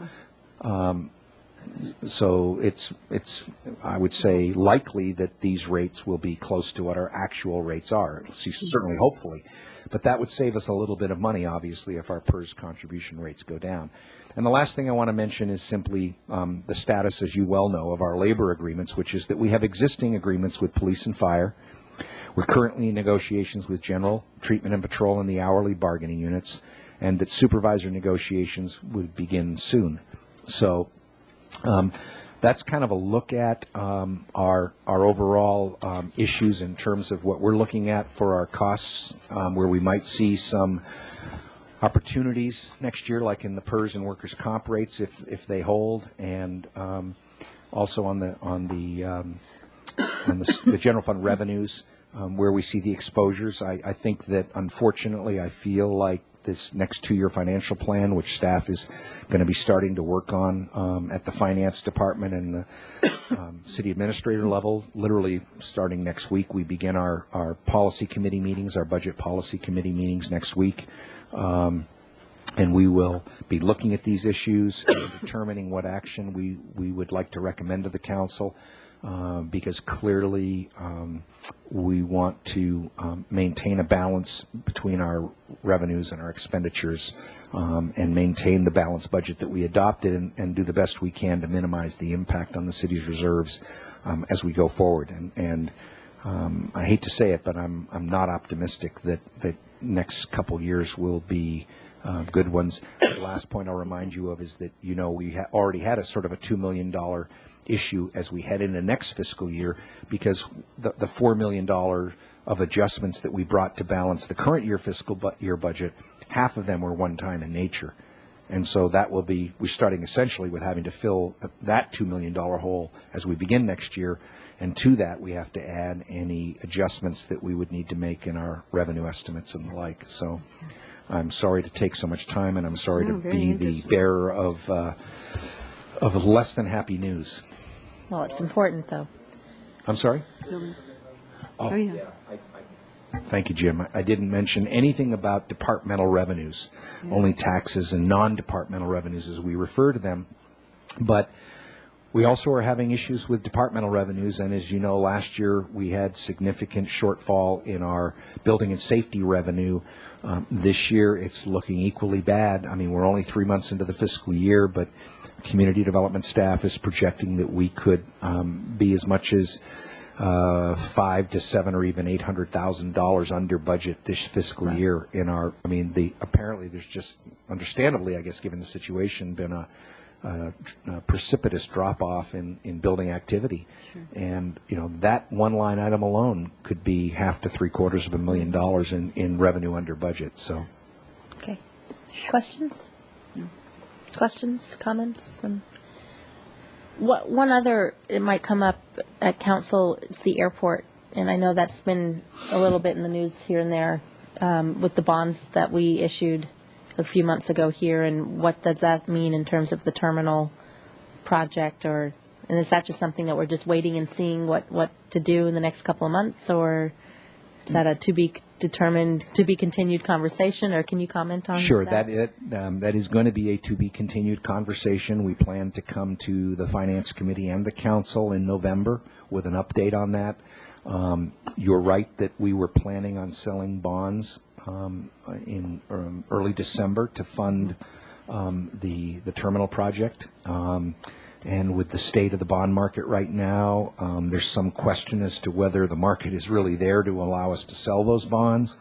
it's I would say likely that these rates will be close to what our actual rates are. Certainly, hopefully, but that would save us a little bit of money, obviously, if our PERS contribution rates go down. And the last thing I want to mention is simply the status, as you well know, of our labor agreements, which is that we have existing agreements with police and fire. We're currently in negotiations with general, treatment and patrol, and the hourly bargaining units, and that supervisor negotiations would begin soon. So that's kind of a look at our overall issues in terms of what we're looking at for our costs, where we might see some opportunities next year, like in the PERS and workers' comp rates, if they hold, and also on the general fund revenues, where we see the exposures. I think that, unfortunately, I feel like this next 2-year financial plan, which staff is going to be starting to work on at the finance department and the city administrator level, literally starting next week. We begin our policy committee meetings, our budget policy committee meetings next week. And we will be looking at these issues and determining what action we would like to recommend to the council, because clearly we want to maintain a balance between our revenues and our expenditures, and maintain the balanced budget that we adopted, and do the best we can to minimize the impact on the city's reserves as we go forward. And I hate to say it, but I'm not optimistic that next couple years will be good ones. The last point I'll remind you of is that, you know, we already had a sort of a $2 million issue as we head into next fiscal year, because the $4 million of adjustments that we brought to balance the current year fiscal year budget, half of them were one-time in nature. And so that will be, we're starting essentially with having to fill that $2 million hole as we begin next year. And to that, we have to add any adjustments that we would need to make in our revenue estimates and the like. So I'm sorry to take so much time, and I'm sorry to be the bearer of less than happy news. Well, it's important, though. I'm sorry? Oh, yeah. Thank you, Jim. I didn't mention anything about departmental revenues, only taxes and non-departmental revenues as we refer to them. But we also are having issues with departmental revenues, and as you know, last year we had significant shortfall in our building and safety revenue. This year it's looking equally bad. I mean, we're only 3 months into the fiscal year, but community development staff is projecting that we could be as much as $5 to $7 or even $800,000 under budget this fiscal year in our. I mean, apparently there's just, understandably, I guess, given the situation, been a precipitous drop-off in building activity. Sure. And, you know, that one line item alone could be half to $750,000 in revenue under budget. So, Okay. Questions? No. Questions, comments? One other, it might come up at council, is the airport. And I know that's been a little bit in the news here and there with the bonds that we issued a few months ago here, and what does that mean in terms of the terminal project, and is that just something that we're just waiting and seeing what to do in the next couple of months, or is that a to be determined, to be continued conversation, or can you comment on sure, that? That is going to be a to be continued conversation. We plan to come to the Finance Committee and the Council in November with an update on that. You're right that we were planning on selling bonds in early December to fund the terminal project. And with the state of the bond market right now, there's some question as to whether the market is really there to allow us to sell those bonds.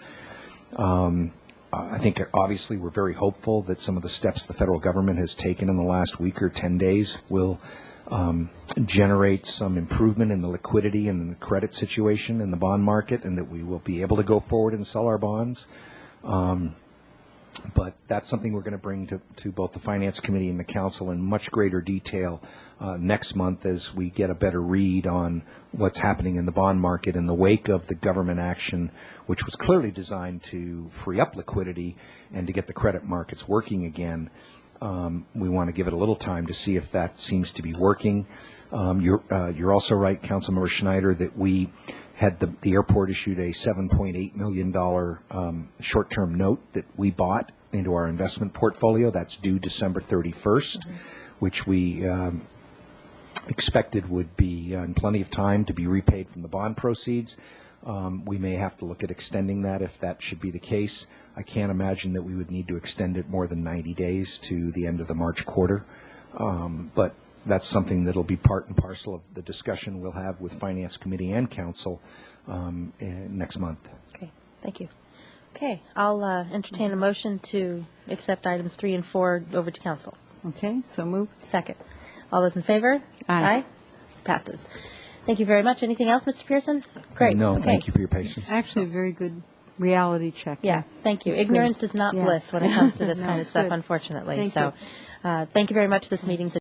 I think obviously we're very hopeful that some of the steps the federal government has taken in the last week or 10 days will generate some improvement in the liquidity and in the credit situation in the bond market, and that we will be able to go forward and sell our bonds. But that's something we're going to bring to both the Finance Committee and the Council in much greater detail next month as we get a better read on what's happening in the bond market in the wake of the government action, which was clearly designed to free up liquidity and to get the credit markets working again. We want to give it a little time to see if that seems to be working. You're also right, Councilmember Schneider, that we had the airport issued a $7.8 million short-term note that we bought into our investment portfolio. That's due December 31st, which we expected would be in plenty of time to be repaid from the bond proceeds. We may have to look at extending that if that should be the case. I can't imagine that we would need to extend it more than 90 days to the end of the March quarter. But that's something that will be part and parcel of the discussion we'll have with Finance Committee and Council next month. Okay, thank you. Okay, I'll entertain a motion to accept items 3 and 4 over to Council. Okay, so moved. Second. All those in favor? Aye. Passes. Thank you very much. Anything else, Mr. Pearson? Great. No, Okay. thank you for your patience. Actually, a very good reality check. Yeah, thank you. It's Ignorance good. is not Yeah. bliss when it comes to this No, kind of it's stuff, good. unfortunately. Thank So, thank you very much. This meeting's